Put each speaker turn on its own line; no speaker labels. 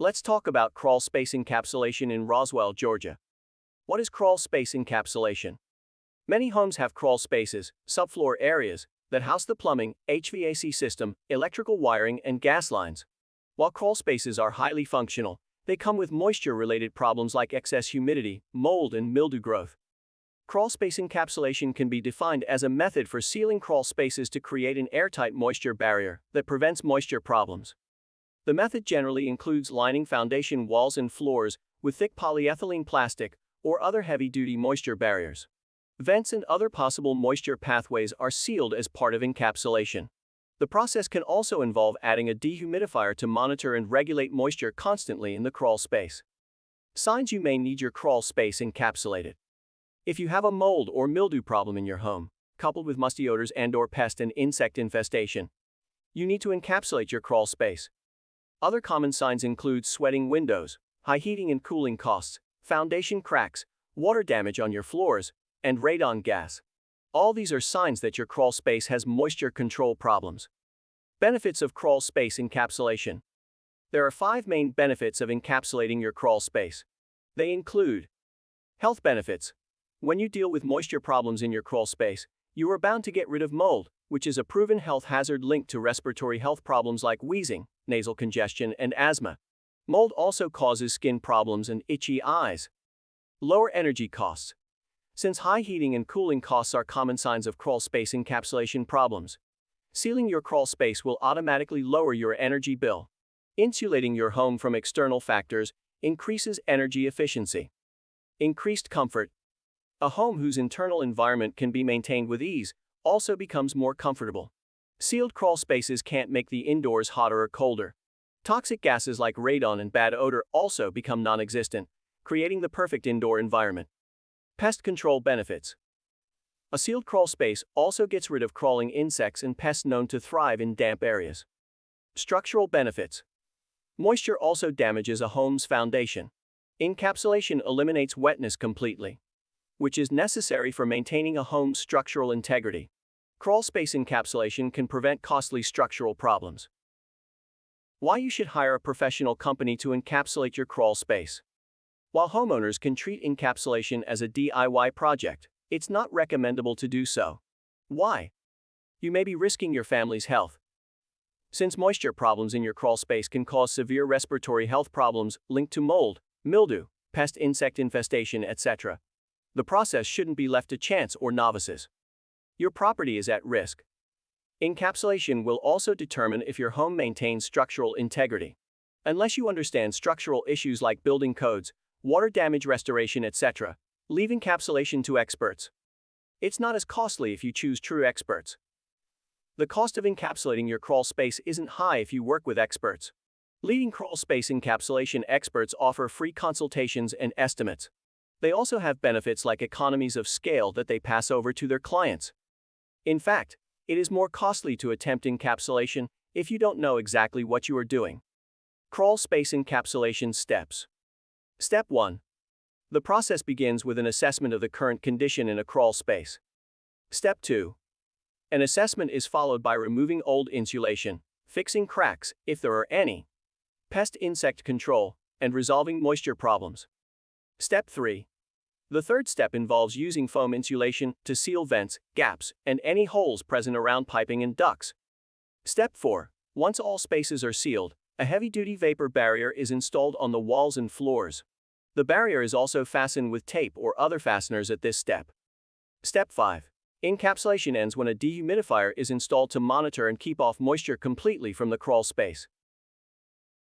Let's talk about crawlspace encapsulation in Roswell, Georgia. What is crawlspace encapsulation? Many homes have crawl spaces, subfloor areas, that house the plumbing, HVAC system, electrical wiring, and gas lines. While crawl spaces are highly functional, they come with moisture-related problems like excess humidity, mold, and mildew growth. Crawlspace encapsulation can be defined as a method for sealing crawl spaces to create an airtight moisture barrier that prevents moisture problems. The method generally includes lining foundation walls and floors with thick polyethylene plastic or other heavy-duty moisture barriers. Vents and other possible moisture pathways are sealed as part of encapsulation. The process can also involve adding a dehumidifier to monitor and regulate moisture constantly in the crawl space. Signs you may need your crawl space encapsulated. If you have a mold or mildew problem in your home, coupled with musty odors and/or pest and insect infestation, you need to encapsulate your crawl space. Other common signs include sweating windows, high heating and cooling costs, foundation cracks, water damage on your floors, and radon gas. All these are signs that your crawl space has moisture control problems. Benefits of crawl space encapsulation. There are 5 main benefits of encapsulating your crawl space. They include health benefits. When you deal with moisture problems in your crawl space, you are bound to get rid of mold, which is a proven health hazard linked to respiratory health problems like wheezing, nasal congestion, and asthma. Mold also causes skin problems and itchy eyes. Lower energy costs. Since high heating and cooling costs are common signs of crawl space encapsulation problems, sealing your crawl space will automatically lower your energy bill. Insulating your home from external factors increases energy efficiency. Increased comfort. A home whose internal environment can be maintained with ease also becomes more comfortable. Sealed crawl spaces can't make the indoors hotter or colder. Toxic gases like radon and bad odor also become non-existent, creating the perfect indoor environment. Pest control benefits. A sealed crawl space also gets rid of crawling insects and pests known to thrive in damp areas. Structural benefits. Moisture also damages a home's foundation. Encapsulation eliminates wetness completely, which is necessary for maintaining a home's structural integrity. Crawl space encapsulation can prevent costly structural problems. Why you should hire a professional company to encapsulate your crawl space. While homeowners can treat encapsulation as a DIY project, it's not recommendable to do so. Why? You may be risking your family's health. Since moisture problems in your crawl space can cause severe respiratory health problems linked to mold, mildew, pest insect infestation, etc., the process shouldn't be left to chance or novices. Your property is at risk. Encapsulation will also determine if your home maintains structural integrity. Unless you understand structural issues like building codes, water damage restoration, etc., leave encapsulation to experts. It's not as costly if you choose true experts. The cost of encapsulating your crawl space isn't high if you work with experts. Leading crawl space encapsulation experts offer free consultations and estimates. They also have benefits like economies of scale that they pass over to their clients. In fact, it is more costly to attempt encapsulation if you don't know exactly what you are doing. Crawl space encapsulation steps. Step 1. The process begins with an assessment of the current condition in a crawl space. Step 2. An assessment is followed by removing old insulation, fixing cracks, if there are any, pest insect control, and resolving moisture problems. Step 3. The third step involves using foam insulation to seal vents, gaps, and any holes present around piping and ducts. Step 4. Once all spaces are sealed, a heavy-duty vapor barrier is installed on the walls and floors. The barrier is also fastened with tape or other fasteners at this step. Step 5. Encapsulation ends when a dehumidifier is installed to monitor and keep off moisture completely from the crawl space.